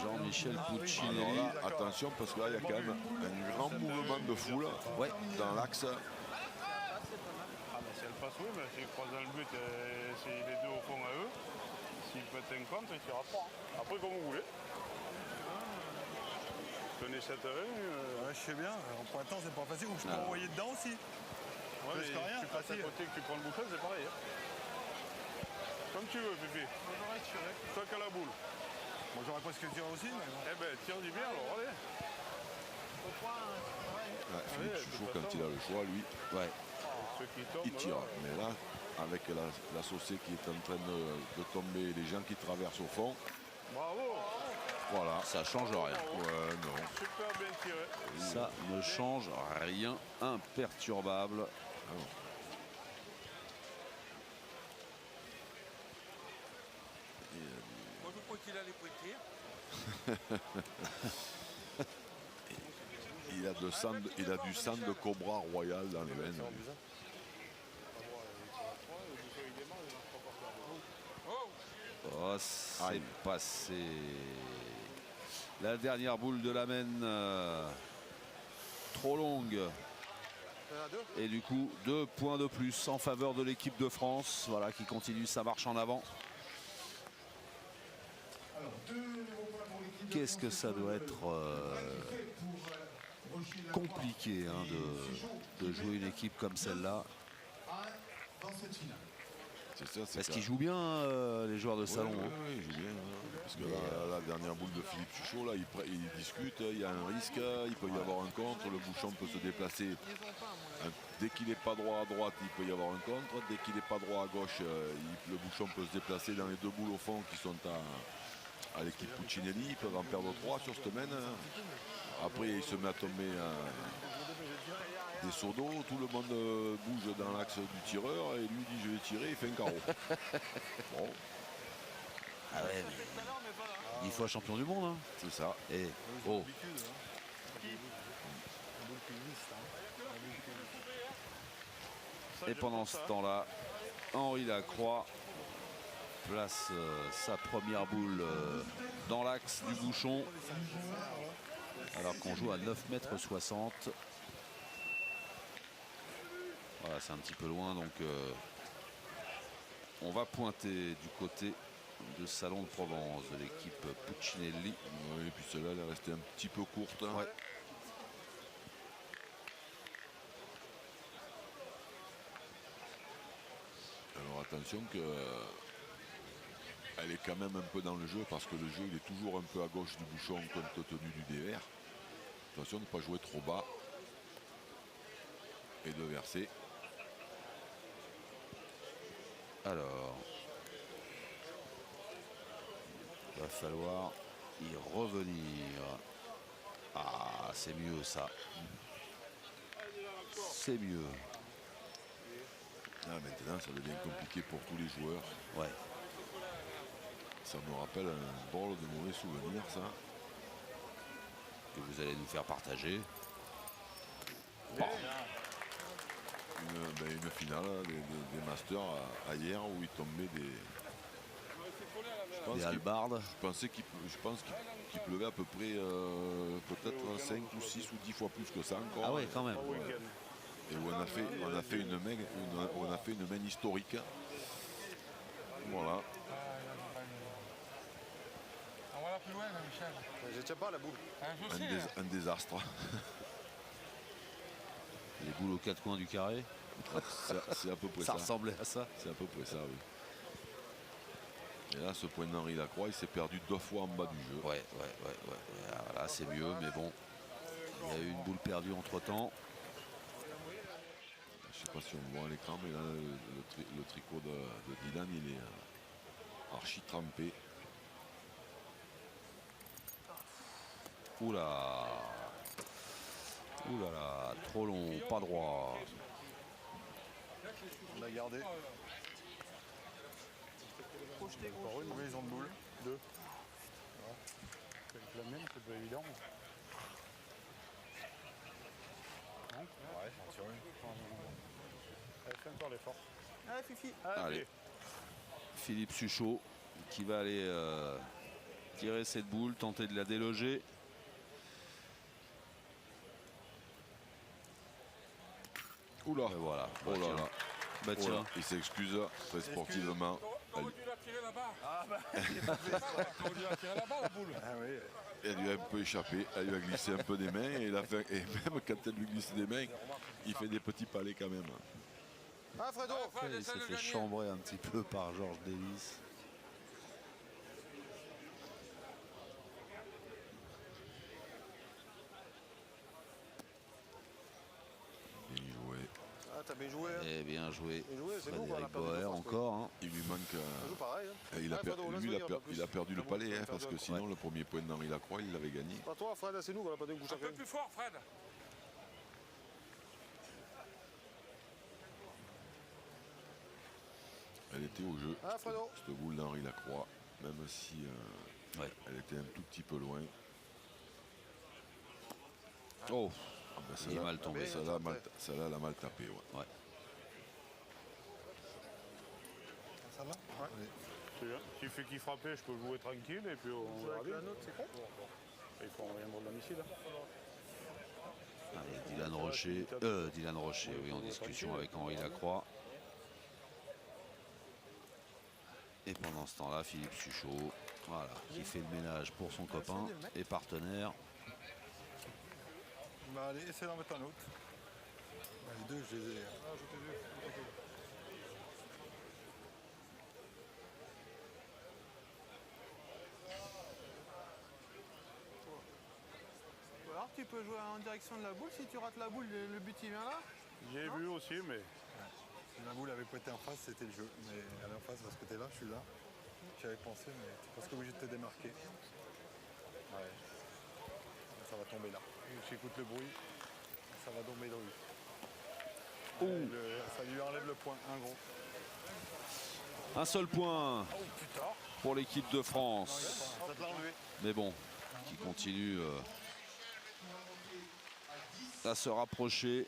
Jean-Michel Alors Puccinelli. là, attention parce que là, il y a quand même un grand mouvement de foule Ouais. dans l'axe. Ah, mais si elle passe, oui, mais s'il croise dans le but, si les deux au fond à eux, s'il pète un contre, il tira pas. Après, comme vous voulez. Tenez cette rue. Ouais, je sais bien. En pointant, c'est pas facile. Ou je peux Ah. envoyer dedans aussi. Ouais, mais Risque rien, tu passes à facile. côté que tu prends le bouchon, c'est pareil. Hein. Comme tu veux, Pipi. Toi qui as la boule. Moi, j'aurais presque tiré aussi. Mais bon. Eh ben, tire du bien alors, allez. Ouais, Philippe de Chouchot, toute quand façon. il a le choix, lui, Ouais. Ceux qui tombent, il tire. là, Mais là, avec la saucée qui est en train de tomber, les gens qui traversent au fond, bravo. voilà. Ça change rien. Ouais, non. Super bien tiré. Ça ne change rien. Imperturbable. Moi, je crois qu'il allait pointer. Il a du sang de cobra royal dans les veines. Oh, c'est Aïe. passé. La dernière boule de la Maine. Trop longue. Il y en a 2. Et du coup, 2 points de plus en faveur de l'équipe de France, voilà, qui continue sa marche en avant. Alors, 2 nouveaux points pour l'équipe de Qu'est-ce que France, ça doit le être fait pour, Rocher Lacroix compliqué hein, de jouer une équipe comme celle-là. dans cette finale. C'est ça, c'est Parce ça. qu'ils jouent bien, les joueurs de salon. Oui, hein. il joue bien. Parce que la dernière boule de Philippe Suchot, là, il discute, il y a un risque, il peut y avoir un contre, le bouchon peut se déplacer. Dès qu'il n'est pas droit à droite, il peut y avoir un contre. Dès qu'il n'est pas droit à gauche, le bouchon peut se déplacer dans les 2 boules au fond qui sont à l'équipe Puccinelli. Ils peuvent en perdre 3 sur cette semaine. Après, il se met à tomber des seaux d'eau, tout le monde bouge dans l'axe du tireur et lui dit je vais tirer, il fait un carreau. Bon. Ah ouais, mais 10 fois champion du monde. Hein. C'est ça. Et oh, et pendant ce temps-là, Henri Lacroix place sa première boule dans l'axe du bouchon. Alors qu'on joue à 9,60 m. Voilà, c'est un petit peu loin, donc on va pointer du côté de Salon de Provence de l'équipe Puccinelli. Oui, et puis celle-là, elle est restée un petit peu courte. Hein. Ouais. Alors attention que elle est quand même un peu dans le jeu parce que le jeu il est toujours un peu à gauche du bouchon compte tenu du dévers. Attention de ne pas jouer trop bas et de verser. Alors, il va falloir y revenir. Ah, c'est mieux ça. C'est mieux. Ah, maintenant, ça devient compliqué pour tous les joueurs. Ouais. Ça me rappelle un drôle de mauvais souvenir, ça. Que vous allez nous faire partager. Bon. Une finale des Masters à hier où il tombait des... Des halbardes. Je pense qu'il pleuvait à peu près peut-être 5 ou 6 ou 10 fois plus que ça encore. Ah ouais, quand même. Et où on a fait une main historique. Voilà. On va là plus loin, là, Michel. Je tiens pas la boule. Je sais. Un désastre. Les boules aux 4 coins du carré. C'est à peu près Ça ça. ressemblait à ça. C'est à peu près ça, oui. Et là, ce point d'Henri Lacroix, il s'est perdu 2 fois en bas du jeu. Ouais. Alors là, c'est mieux, mais bon. Il y a eu une boule perdue entre-temps. Je ne sais pas si on voit à l'écran, mais là, le tricot de Dylan, il est archi trempé. Oula. Oulala, trop long, pas droit. On l'a gardé. Encore une maison de boule. 2. Avec la mienne, c'est pas évident. Ouais, j'en tire une. Allez, fais encore l'effort. Allez, Fifi. Allez. Philippe Suchot qui va aller tirer cette boule, tenter de la déloger. Oula. Et voilà. Oh là là. Bah Oh tiens. là, il s'excuse très sportivement. T'aurais dû la tirer là-bas. Ah bah, t'aurais dû la tirer là-bas, la boule. Ah oui. Elle lui a un peu échappé, elle lui a glissé un peu des mains et même quand elle lui glisse des mains, il fait des petits palais quand même. Ah, Fredo. Il s'est fait chambrer un petit peu par Georges Davis. Bien joué. Ah, t'as bien joué. Hein. Et bien joué. Bien joué, c'est nous qu'on a Frédéric perdu. Boer encore. Hein. Il lui manque. On joue pareil. Hein. Il a, Ah, Fredo, laisse lui, venir un peu il a plus. perdu le Bon, palais tu hein, vas parce perdre que un sinon le premier point d'Henri Lacroix il l'avait gagné. Pas toi, Fred, c'est nous qu'on a perdu un coup Un chacun. peu plus fort, Fred. Elle était au jeu, Ah, Fredo. cette boule d'Henri Lacroix, même si Ouais. elle était un tout petit peu loin. Oh, Ah ben, il est mal tombé. Celle-là, elle a mal tapé. Ouais. Ouais. Ça va? Ouais. C'est bien. S'il fait qu'il frappait, je peux jouer tranquille et puis on verra bien. La note, c'est con. Il faut envoyer un bord de la missile. Allez, Dylan Rocher, Dylan Rocher, oui, en discussion avec Henri Lacroix. Et pendant ce temps-là, Philippe Suchot, voilà, qui fait le ménage pour son copain et partenaire. Bah allez, essaie d'en mettre un autre. Les deux, je les ai. Ou alors tu peux jouer en direction de la boule. Si tu rates la boule, le but il vient là. J'ai vu aussi, mais Si la boule avait pointé en face, c'était le jeu. Mais elle est en face, de ce côté-là, je suis là. J'avais pensé, mais tu es presque obligé de te démarquer. Ouais. Ça va tomber là. J'écoute le bruit. Ça va tomber dans lui. Ça lui enlève le point, un gros. Un seul point pour l'équipe de France. Ça te l'a enlevé. Mais bon, qui continue à se rapprocher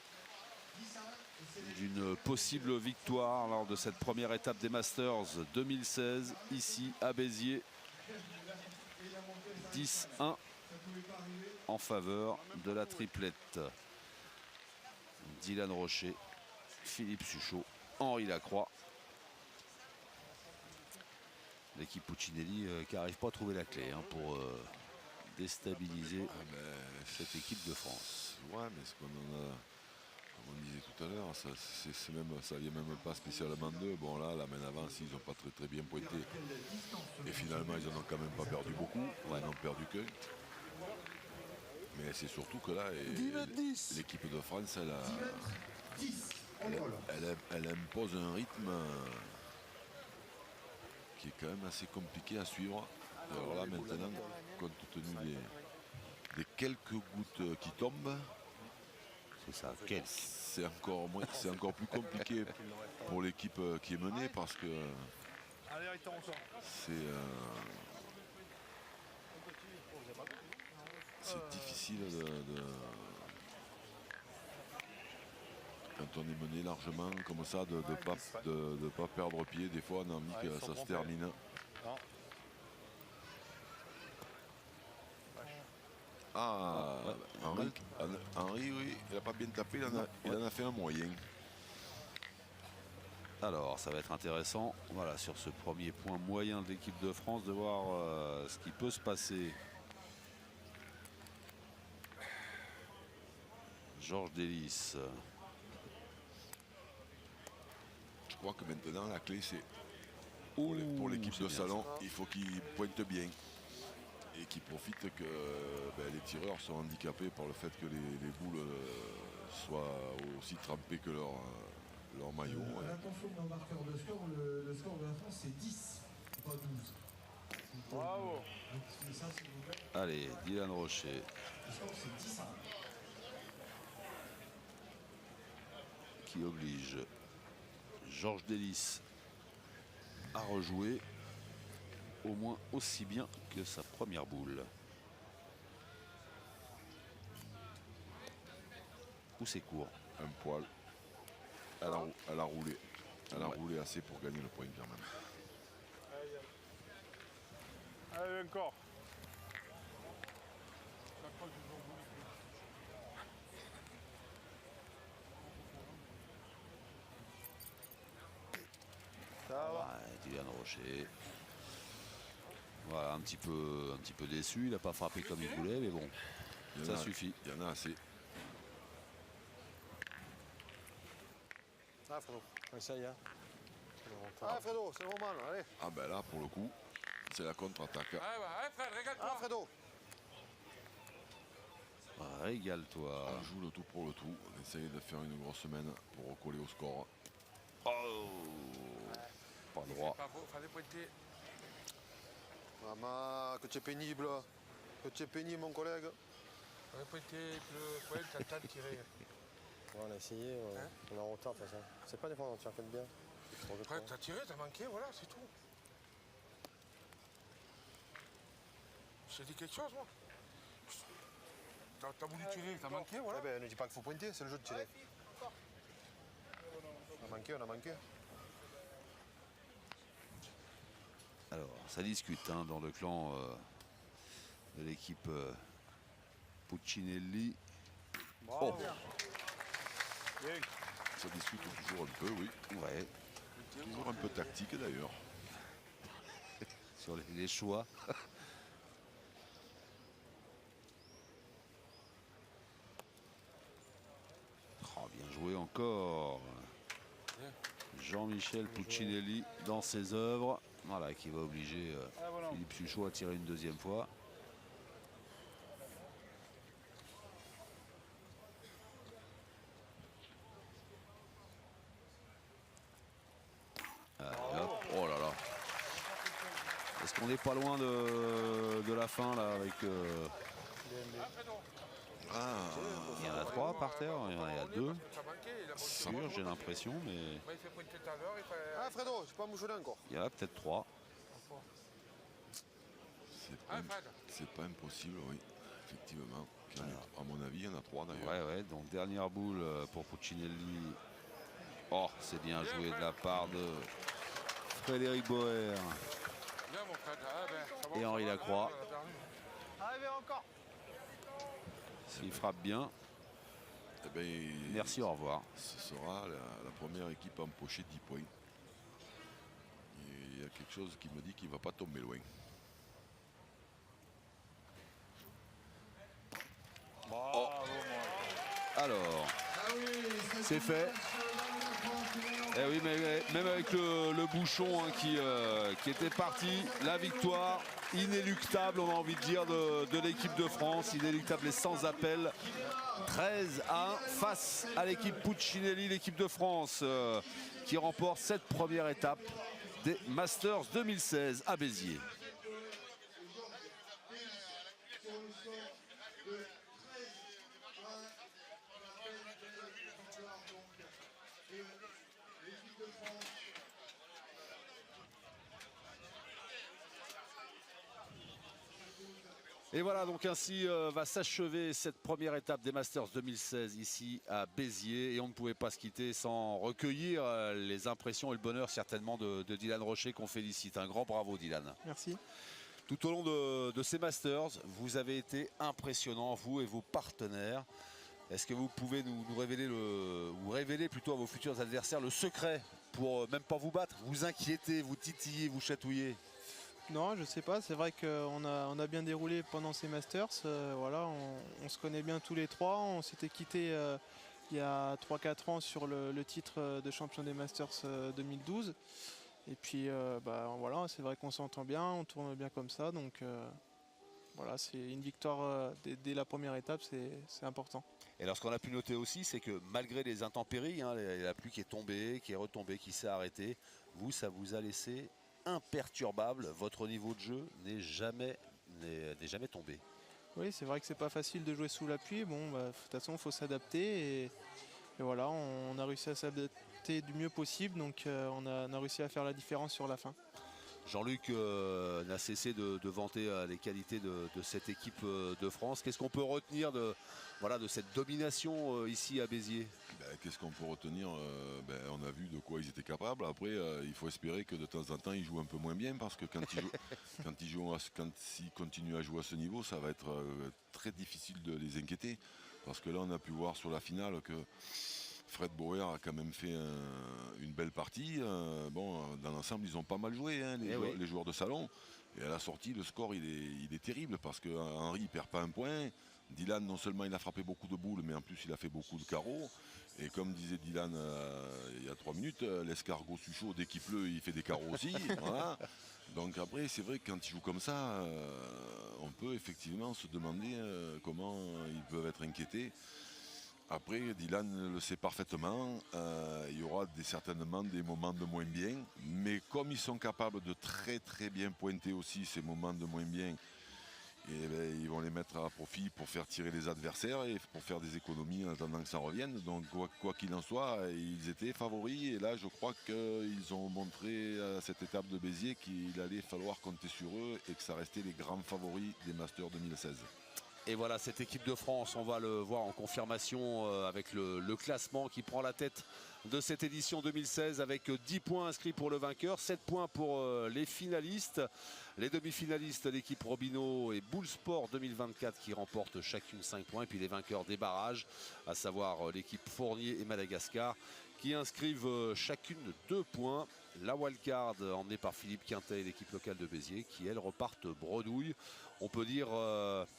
d'une possible victoire lors de cette première étape des Masters 2016 ici à Béziers. 10-1 en faveur de la triplette. Dylan Rocher, Philippe Suchot, Henri Lacroix. L'équipe Puccinelli qui n'arrive pas à trouver la clé pour déstabiliser cette équipe de France. Ouais, mais c'est comme on disait tout à l'heure, ça vient même pas spécialement d'eux. Bon là, la main avance, ils n'ont pas très bien pointé. Et finalement, ils n'en ont quand même pas perdu beaucoup. Ils n'ont perdu qu'un. Mais c'est surtout que là, l'équipe de France, elle impose un rythme qui est quand même assez compliqué à suivre. Alors là, maintenant, compte tenu des quelques gouttes qui tombent, c'est encore plus compliqué pour l'équipe qui est menée parce que c'est difficile quand on est mené largement comme ça de pas perdre pied. Des fois on a envie que ça se termine. Henri, oui, il n'a pas bien tapé, il en a fait un moyen. Alors, ça va être intéressant, voilà, sur ce premier point moyen de l'équipe de France, de voir ce qui peut se passer. Georges Delis. Je crois que maintenant, la clé, c'est pour l'équipe de salon, il faut qu'il pointe bien. Et qui profite que les tireurs sont handicapés par le fait que les boules soient aussi trempées que leur maillot. Attention au marqueur de score, le score de la France c'est 10, pas 12. bravo. Donc c'est ça s'il vous plaît. Allez, Dylan Rocher. Le score c'est 10 à 1. Qui oblige Georges Delis à rejouer au moins aussi bien que sa première boule. Ou c'est court. Un poil. Elle a roulé. Elle a roulé assez pour gagner le point quand même. Allez, encore. Dylan Rocher. Voilà, un petit peu déçu. Il n'a pas frappé comme il voulait, mais bon, ça suffit. Il y en a assez. Ah, Fredo. Essaye, hein. Ah, Fredo, c'est le moment, là, allez. Ah ben là, pour le coup, c'est la contre-attaque. Allez, Fred, régale-toi. Ah, Fredo. Régale-toi. On joue le tout pour le tout. On essaye de faire une grosse semaine pour recoller au score. Oh, pas droit. Pas beau, fallait pointer. Maman, que tu es pénible. Que tu es pénible, mon collègue. Fallait pointer, le poil, t'as le temps de tirer. Ouais, on a essayé, on est en retard de toute façon. C'est pas défendre, tu recueilles bien. Après, t'as tiré, t'as manqué, voilà, c'est tout. J'ai dit quelque chose, moi. T'as voulu tirer, t'as manqué, voilà. Eh ben, ne dis pas qu'il faut pointer, c'est le jeu de tirer. On a manqué, on a manqué. Alors, ça discute dans le clan de l'équipe Puccinelli. Bravo. Oh. Ça discute toujours un peu, oui. Ouais, Toujours un peu tactique d'ailleurs. sur les choix. Oh, bien joué encore. Jean-Michel Puccinelli dans ses œuvres. Voilà, qui va obliger Philippe Suchot à tirer une deuxième fois. Allez, hop. Oh là là. Est-ce qu'on n'est pas loin de la fin là avec il y en a 3 par terre, il y en a 2. Sûr, j'ai l'impression, mais Ah, Fredo, je suis pas mouchonné encore. il y en a peut-être 3. C'est pas impossible, oui. Effectivement. À mon avis, il y en a 3 d'ailleurs. Ouais, ouais, donc dernière boule pour Puccinelli. Oh, c'est bien joué de la part de Frédéric Boer et Henri Lacroix. Arrivez encore. S'il frappe bien, Eh ben, merci, au revoir. Ce sera la première équipe à empocher 10 points. Et il y a quelque chose qui me dit qu'il ne va pas tomber loin. Oh. Alors, c'est fait. Eh oui, mais même avec le bouchon hein, qui était parti, la victoire inéluctable, on a envie de dire, de l'équipe de France, inéluctable et sans appel. 13-1 face à l'équipe Puccinelli, l'équipe de France qui remporte cette première étape des Masters 2016 à Béziers. Et voilà, donc ainsi va s'achever cette première étape des Masters 2016 ici à Béziers. Et on ne pouvait pas se quitter sans recueillir les impressions et le bonheur certainement de Dylan Rocher qu'on félicite. Un grand bravo Dylan. Merci. Tout au long de ces Masters, vous avez été impressionnants, vous et vos partenaires. Est-ce que vous pouvez nous révéler plutôt à vos futurs adversaires le secret pour même pas vous battre, vous inquiéter, vous titiller, vous chatouiller? Non, je sais pas. C'est vrai qu'on a bien déroulé pendant ces Masters. Voilà, on se connaît bien tous les trois. On s'était quitté il y a 3-4 ans sur le titre de champion des Masters 2012. Et puis voilà, c'est vrai qu'on s'entend bien, on tourne bien comme ça. Donc voilà, c'est une victoire dès la première étape, c'est important. Et alors ce qu'on a pu noter aussi, c'est que malgré les intempéries, hein, la pluie qui est tombée, qui est retombée, qui s'est arrêtée, ça vous a laissé imperturbable. Votre niveau de jeu n'est jamais tombé. Oui, c'est vrai que c'est pas facile de jouer sous la pluie. Bon, de toute façon, il faut s'adapter. Et voilà, on a réussi à s'adapter du mieux possible. Donc on a réussi à faire la différence sur la fin. Jean-Luc n'a cessé de vanter les qualités de cette équipe de France. Qu'est-ce qu'on peut retenir de cette domination ici à Béziers? Qu'est-ce qu'on peut retenir? On a vu de quoi ils étaient capables. Après, il faut espérer que de temps en temps, ils jouent un peu moins bien parce que quand ils continuent à jouer à ce niveau, ça va être très difficile de les inquiéter. Parce que là, on a pu voir sur la finale que Fred Bauer a quand même fait une belle partie. Dans l'ensemble, ils ont pas mal joué, hein, les joueurs de salon. Et à la sortie, le score, il est terrible parce que Henri ne perd pas un point. Dylan, non seulement il a frappé beaucoup de boules, mais en plus il a fait beaucoup de carreaux. Et comme disait Dylan il y a 3 minutes, l'escargot Suchot, dès qu'il pleut, il fait des carreaux aussi. Voilà. Donc après, c'est vrai que quand ils jouent comme ça, on peut effectivement se demander comment ils peuvent être inquiétés. Après, Dylan le sait parfaitement, il y aura certainement des moments de moins bien, mais comme ils sont capables de très très bien pointer aussi ces moments de moins bien, ils vont les mettre à profit pour faire tirer les adversaires et pour faire des économies en attendant que ça revienne. Donc quoi qu'il en soit, ils étaient favoris et là je crois qu'ils ont montré à cette étape de Béziers qu'il allait falloir compter sur eux et que ça restait les grands favoris des Masters 2016. Et voilà, cette équipe de France, on va le voir en confirmation avec le classement qui prend la tête de cette édition 2016 avec 10 points inscrits pour le vainqueur, 7 points pour les finalistes. Les demi-finalistes, l'équipe Robineau et Bullsport 2024 qui remportent chacune 5 points. Et puis les vainqueurs des barrages, à savoir l'équipe Fournier et Madagascar, qui inscrivent chacune 2 points. La wildcard emmenée par Philippe Quintet et l'équipe locale de Béziers qui, elles, repartent bredouille. On peut dire,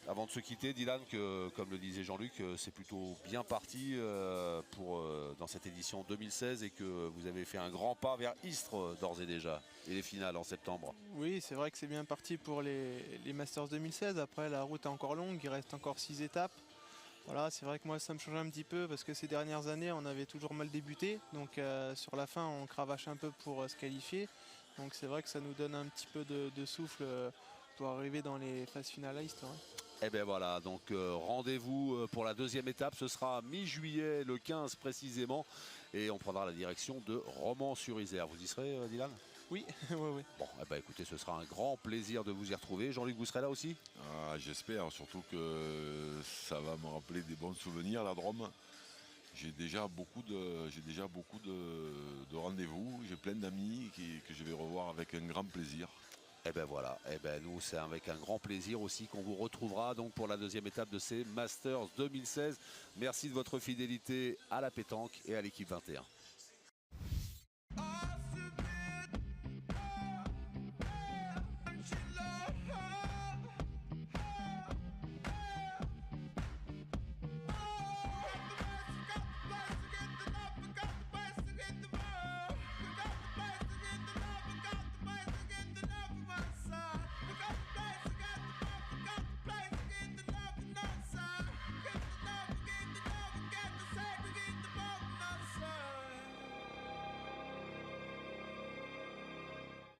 avant de se quitter, Dylan, que, comme le disait Jean-Luc, c'est plutôt bien parti dans cette édition 2016 et que vous avez fait un grand pas vers Istres d'ores et déjà et les finales en septembre. Oui, c'est vrai que c'est bien parti pour les Masters 2016. Après, la route est encore longue, il reste encore 6 étapes. Voilà, c'est vrai que moi ça me change un petit peu parce que ces dernières années on avait toujours mal débuté, donc sur la fin on cravache un peu pour se qualifier, donc c'est vrai que ça nous donne un petit peu de souffle pour arriver dans les phases finalistes. Ouais. Et bien voilà, donc rendez-vous pour la deuxième étape, ce sera mi-juillet, le 15 précisément, et on prendra la direction de Romans-sur-Isère. Vous y serez, Dylan ? Oui, oui. Bon, eh ben, écoutez, ce sera un grand plaisir de vous y retrouver. Jean-Luc, vous serez là aussi ? J'espère, surtout que ça va me rappeler des bons souvenirs, la Drôme. J'ai déjà beaucoup de rendez-vous, j'ai plein d'amis que je vais revoir avec un grand plaisir. Et ben voilà, et ben nous c'est avec un grand plaisir aussi qu'on vous retrouvera donc pour la deuxième étape de ces Masters 2016. Merci de votre fidélité à la pétanque et à l'équipe 21.